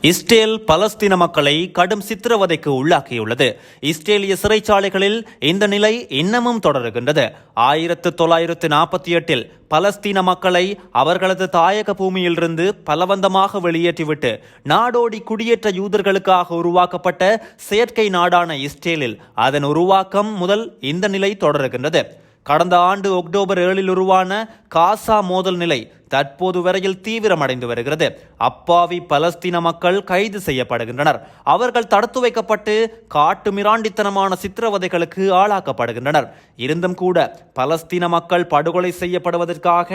Israel Palestine மக்களை கடும் சித்திரவதைக்கு உள்ளாக்கியுள்ளது. இஸ்ரேலிய சிறைச்சாலைகளில் இந்த நிலை இன்னமும் தொடர்கின்றது. 1948 பலஸ்தீன மக்களை அவர்களது தாயக பூமியிலிருந்து பலவந்தமாக வெளியேற்றிவிட்டு நாடோடி குடியேற்ற யூதர்களுக்காக உருவாக்கப்பட்ட செயற்கை நாடான இஸ்ரேலில் அதன் உருவாக்கம் முதல் இந்த நிலை தொடர்கின்றது. கடந்த ஆண்டு அக்டோபர் 7 உருவான காசா மோதல் நிலை தற்போது வரையில் தீவிரமடைந்து வருகிறது. அப்பாவி பலஸ்தீன மக்கள் கைது செய்யப்படுகின்றனர். அவர்கள் தடுத்து வைக்கப்பட்டு காட்டு மிராண்டித்தனமான சித்திரவதைகளுக்கு ஆளாக்கப்படுகின்றனர். இருந்தும் கூட பலஸ்தீன மக்கள் படுகொலை செய்யப்படுவதற்காக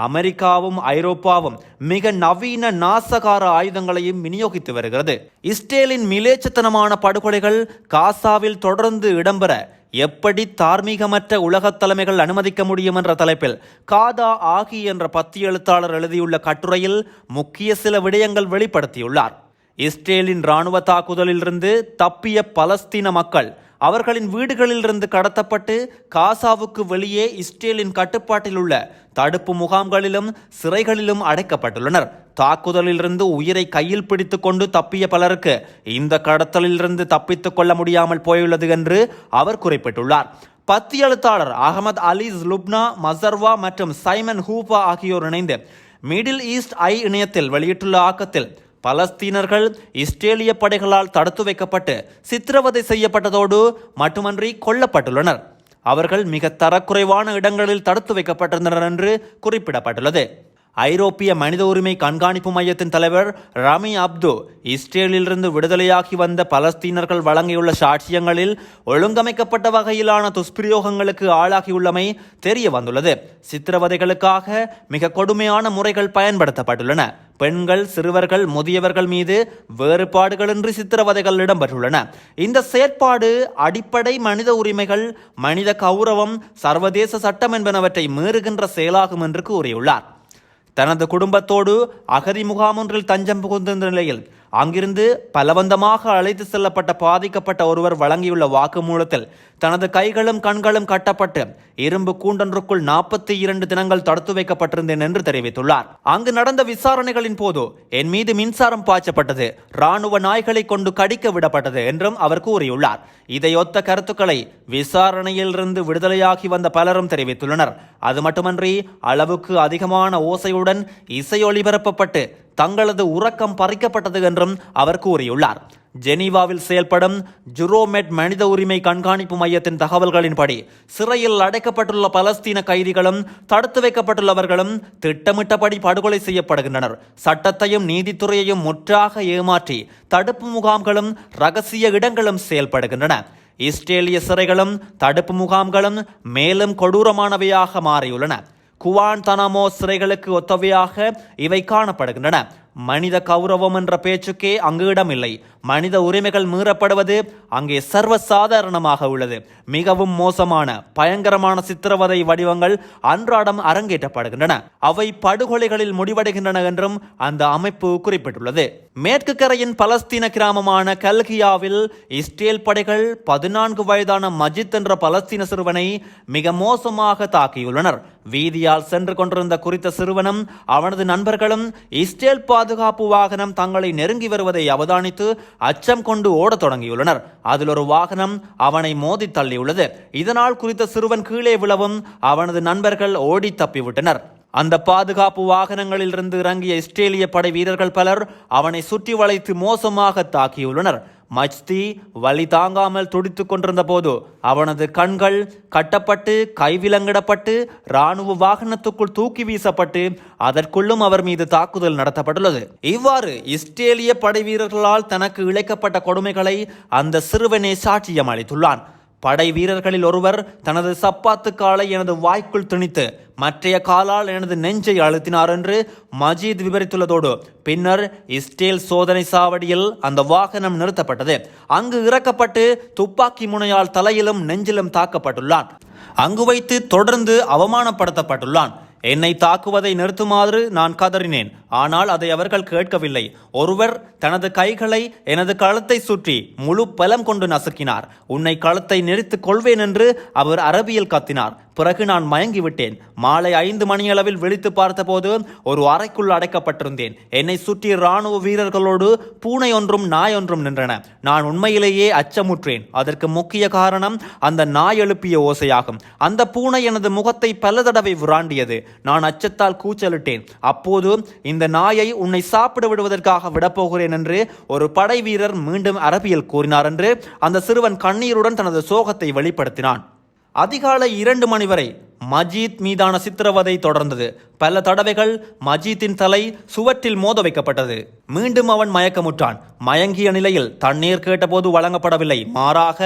அமெரிக்காவும் ஐரோப்பாவும் மிக நவீன நாசகார ஆயுதங்களையும் விநியோகித்து வருகிறது. இஸ்ரேலின் மிலேச்சத்தனமான படுகொலைகள் காசாவில் தொடர்ந்து இடம்பெற எப்படி தார்மீகமற்ற உலகத் தலைமைகள் அனுமதிக்க முடியும் என்ற தலைப்பில் காதா ஆகி என்ற 10 எழுத்தாளர் எழுதியுள்ள கட்டுரையில் முக்கிய சில விடயங்கள் வெளிப்படுத்தியுள்ளார். இஸ்ரேலின் இராணுவ தாக்குதலிலிருந்து தப்பிய பலஸ்தீன மக்கள் அவர்களின் வீடுகளிலிருந்து கடத்தப்பட்டு காசாவுக்கு வெளியே இஸ்ரேலின் கட்டுப்பாட்டில் உள்ள தடுப்பு முகாம்களிலும் சிறைகளிலும் அடைக்கப்பட்டுள்ளனர். தாக்குதலிலிருந்து உயிரை கையில் பிடித்துக் கொண்டு தப்பிய பலருக்கு இந்த கடத்தலிலிருந்து தப்பித்துக் கொள்ள முடியாமல் போயுள்ளது என்று அவர் குறிப்பிட்டுள்ளார். 10 எழுத்தாளர் அகமது அலி லுப்னா மசர்வா மற்றும் சைமன் ஹூபா ஆகியோர் இணைந்து மிடில் ஈஸ்ட் ஐ இணையத்தில் வெளியிட்டுள்ள ஆக்கத்தில் பலஸ்தீனர்கள் இஸ்ரேலிய படைகளால் தடுத்து வைக்கப்பட்டு சித்திரவதை செய்யப்பட்டதோடு மட்டுமன்றி கொல்லப்பட்டுள்ளனர். அவர்கள் மிக தரக்குறைவான இடங்களில் தடுத்து வைக்கப்பட்டிருந்தனர் என்று குறிப்பிடப்பட்டுள்ளது. ஐரோப்பிய மனித உரிமை கண்காணிப்பு மையத்தின் தலைவர் ரமி அப்து இஸ்ரேலிலிருந்து விடுதலையாகி வந்த பலஸ்தீனர்கள் வழங்கியுள்ள சாட்சியங்களில் ஒழுங்கமைக்கப்பட்ட வகையிலான துஷ்பிரயோகங்களுக்கு ஆளாகியுள்ளமை தெரிய வந்துள்ளது. சித்திரவதைகளுக்காக மிக கொடுமையான முறைகள் பயன்படுத்தப்பட்டுள்ளன. பெண்கள், சிறுவர்கள், முதியவர்கள் மீது வேறுபாடுகளின்றி சித்திரவதைகள் இடம்பெற்றுள்ளன. இந்த செயற்பாடு அடிப்படை மனித உரிமைகள், மனித கௌரவம், சர்வதேச சட்டம் என்பனவற்றை மீறுகின்ற செயலாகும் என்று கூறியுள்ளார். தனது குடும்பத்தோடு அகதி முகாம் ஒன்றில் தஞ்சம் புகுந்திருந்த நிலையில் அங்கிருந்து பலவந்தமாக அழைத்து செல்லப்பட்ட பாதிக்கப்பட்ட ஒருவர் வழங்கியுள்ள வாக்குமூலத்தில் தனது கைகளும் கண்களும் கட்டப்பட்டு இரும்பு கூண்டொன்றுக்குள் 42 தினங்கள் தடுத்து வைக்கப்பட்டிருந்தேன் என்று தெரிவித்துள்ளார். அங்கு நடந்த விசாரணைகளின் போது என் மீது மின்சாரம் பாய்ச்சப்பட்டது, இராணுவ நாய்களை கொண்டு கடிக்க விடப்பட்டது என்றும் அவர் கூறியுள்ளார். இதையொத்த கருத்துக்களை விசாரணையிலிருந்து விடுதலையாகி வந்த பலரும் தெரிவித்துள்ளனர். அது மட்டுமன்றி அளவுக்கு அதிகமான ஓசையுடன் இசை ஒளிபரப்பப்பட்டு தங்களது உறக்கம் பறிக்கப்பட்டது என்றும் அவர் கூறியுள்ளார். ஜெனீவாவில் செயல்படும் ஜுரோமெட் மனித உரிமை கண்காணிப்பு மையத்தின் தகவல்களின்படி சிறையில் அடைக்கப்பட்டுள்ள பலஸ்தீன கைதிகளும் தடுத்து வைக்கப்பட்டுள்ளவர்களும் திட்டமிட்டபடி படுகொலை செய்யப்படுகின்றனர். சட்டத்தையும் நீதித்துறையையும் முற்றாக ஏமாற்றி தடுப்பு முகாம்களும் இரகசிய இடங்களும் செயல்படுகின்றன. இஸ்ரேலிய சிறைகளும் தடுப்பு முகாம்களும் மேலும் கொடூரமானவையாக மாறியுள்ளன. குவான்தனாமோ சிறைகளுக்கு ஒத்தவையாக இவை காணப்படுகின்றன. மனித கௌரவம் என்ற பேச்சுக்கே அங்கு இடமில்லை. மனித உரிமைகள் மீறப்படுவது அங்கே சர்வசாதாரணமாக உள்ளது. மிகவும் மோசமான பயங்கரமான சித்திரவதை வடிவங்கள் அன்றாடம் அரங்கேற்றப்படுகின்றன. அவை படுகொலைகளில் முடிவடைகின்றன என்றும் அந்த அமைப்பு குறிப்பிட்டுள்ளது. மேற்கு கரையின் பலஸ்தீன கிராமமான கல்கியாவில் இஸ்ரேல் படைகள் 14 வயதான மஜித் என்ற பலஸ்தீன சிறுவனை மிக மோசமாக தாக்கியுள்ளனர். வீதியால் சென்று கொண்டிருந்த குறித்த சிறுவனும் அவனது நண்பர்களும் இஸ்ரேல் பாதுகாப்பு வாகனம் தங்களை நெருங்கி வருவதை அவதானித்து அச்சம் கொண்டு ஓடத் தொடங்கியுள்ளனர். அதில் ஒரு வாகனம் அவனை மோதி தள்ளியுள்ளது. இதனால் குறித்த சிறுவன் கீழே விழவும் அவனது நண்பர்கள் ஓடி தப்பிவிட்டனர். அந்த பாதுகாப்பு வாகனங்களில் இருந்து இறங்கிய இஸ்ரேலிய படை வீரர்கள் பலர் அவனை சுற்றி வளைத்து மோசமாக தாக்கியுள்ளனர். மஜ்தி வலி தாங்காமல் துடித்துக் கொண்டிருந்த போது அவனது கண்கள் கட்டப்பட்டு கைவிலங்கிடப்பட்டு இராணுவ வாகனத்துக்குள் தூக்கி வீசப்பட்டு அதற்குள்ளும் அவர் மீது தாக்குதல் நடத்தப்பட்டுள்ளது. இவ்வாறு இஸ்ரேலிய படை வீரர்களால் தனக்கு இழைக்கப்பட்ட கொடுமைகளை அந்த சிறுவனே சாட்சியம் அளித்துள்ளான். படை வீரர்களில் ஒருவர் தனது சப்பாத்து காலை எனது வாய்க்குள் திணித்து மற்றைய காலால் எனது நெஞ்சை அழுத்தினார் என்று மஜீத் விவரித்துள்ளதோடு பின்னர் இஸ்ரேல் சோதனை சாவடியில் அந்த வாகனம் நிறுத்தப்பட்டது. அங்கு இறக்கப்பட்டு துப்பாக்கி முனையால் தலையிலும் நெஞ்சிலும் தாக்கப்பட்டுள்ளான். அங்கு வைத்து தொடர்ந்து அவமானப்படுத்தப்பட்டுள்ளான். என்னை தாக்குவதை நிறுத்துமாறு நான் கதறினேன். ஆனால் அதை அவர்கள் கேட்கவில்லை. ஒருவர் தனது கைகளை எனது கழுத்தை சுற்றி முழு பலம் கொண்டு நசுக்கினார். உன்னை கழுத்தை நெரித்துக் கொள்வேன் என்று அவர் அரபியில் கத்தினார். பிறகு நான் மயங்கிவிட்டேன். மாலை 5 மணியளவில் விழித்து பார்த்தபோது ஒரு அறைக்குள் அடைக்கப்பட்டிருந்தேன். என்னை சுற்றி இராணுவ வீரர்களோடு பூனை ஒன்றும் நாய் ஒன்றும் நின்றன. நான் உண்மையிலேயே அச்சமுற்றேன். அதற்கு முக்கிய காரணம் அந்த நாய் எழுப்பிய ஓசையாகும். அந்த பூனை எனது முகத்தை பல தடவை விராண்டியது. நான் அச்சத்தால் கூச்சலிட்டேன். அப்போது இந்த நாயை உன்னை சாப்பிட விடுவதற்காக விடப்போகிறேன் என்று ஒரு படை வீரர் மீண்டும் அரபியில் கூறினார் என்று அந்த சிறுவன் கண்ணீருடன் தனது சோகத்தை வெளிப்படுத்தினான். அதிகாலை 2 மணி வரை மஜீத் மீதான சித்திரவதை தொடர்ந்தது. பல தடவைகள் மஜீத்தின் தலை சுவற்றில் மோத வைக்கப்பட்டது. மீண்டும் அவன் மயக்கமுற்றான். மயங்கிய நிலையில் தண்ணீர் கேட்டபோது வழங்கப்படவில்லை. மாறாக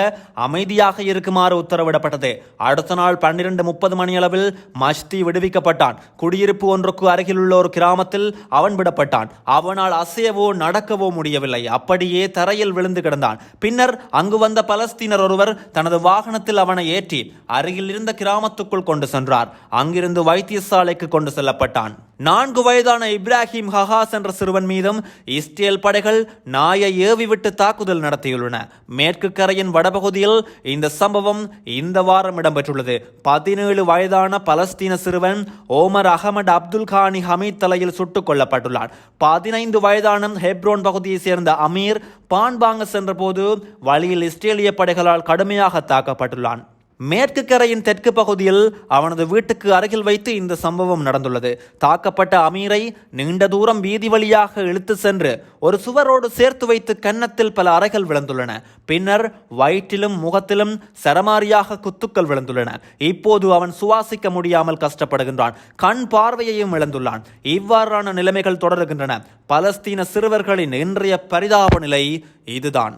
அமைதியாக இருக்குமாறு உத்தரவிடப்பட்டது. அடுத்த நாள் 12:30 மணியளவில் மஷ்தி விடுவிக்கப்பட்டான். குடியிருப்பு ஒன்றுக்கு அருகில் உள்ள ஒரு கிராமத்தில் அவன் விடப்பட்டான். அவனால் அசையவோ நடக்கவோ முடியவில்லை. அப்படியே தரையில் விழுந்து கிடந்தான். பின்னர் அங்கு வந்த பலஸ்தீனர் ஒருவர் தனது வாகனத்தில் அவனை ஏற்றி அருகில் இருந்த கிராமத்துக்குள் கொண்டு சென்றார். அங்கிருந்து வைத்தியசாலைக்கு கொண்டு செல்லப்பட்டான். 4 வயதான இப்ராஹிம் ஹஹாஸ் என்ற சிறுவன் மீதும் இஸ்ரேல் படைகள் நாயை ஏவிவிட்டு தாக்குதல் நடத்தியுள்ளன. மேற்கு கரையின் வடபகுதியில் இந்த சம்பவம் இந்த வாரம் இடம்பெற்றுள்ளது. 17 வயதான பலஸ்தீன சிறுவன் ஓமர் அகமது அப்துல் கானி ஹமீத் தலையில் சுட்டுக் கொல்லப்பட்டுள்ளார். 15 வயதான ஹெப்ரோன் பகுதியை சேர்ந்த அமீர் பான்பாங்க சென்ற போது வழியில் இஸ்ரேலிய படைகளால் கடுமையாக தாக்கப்பட்டுள்ளான். மேற்கு கரையின் தெற்கு பகுதியில் அவனது வீட்டுக்கு அருகில் வைத்து இந்த சம்பவம் நடந்துள்ளது. தாக்கப்பட்ட அமீரை நீண்ட தூரம் வீதி வழியாக இழுத்து சென்று ஒரு சுவரோடு சேர்த்து வைத்து கன்னத்தில் பல அறைகள் விழுந்துள்ளன. பின்னர் வயிற்றிலும் முகத்திலும் சரமாரியாக குத்துக்கள் விழுந்துள்ளன. இப்போது அவன் சுவாசிக்க முடியாமல் கஷ்டப்படுகின்றான். கண் பார்வையையும் இழந்துள்ளான். இவ்வாறான நிலைமைகள் தொடர்கின்றன. பலஸ்தீன சிறுவர்களின் இன்றைய பரிதாப நிலை இதுதான்.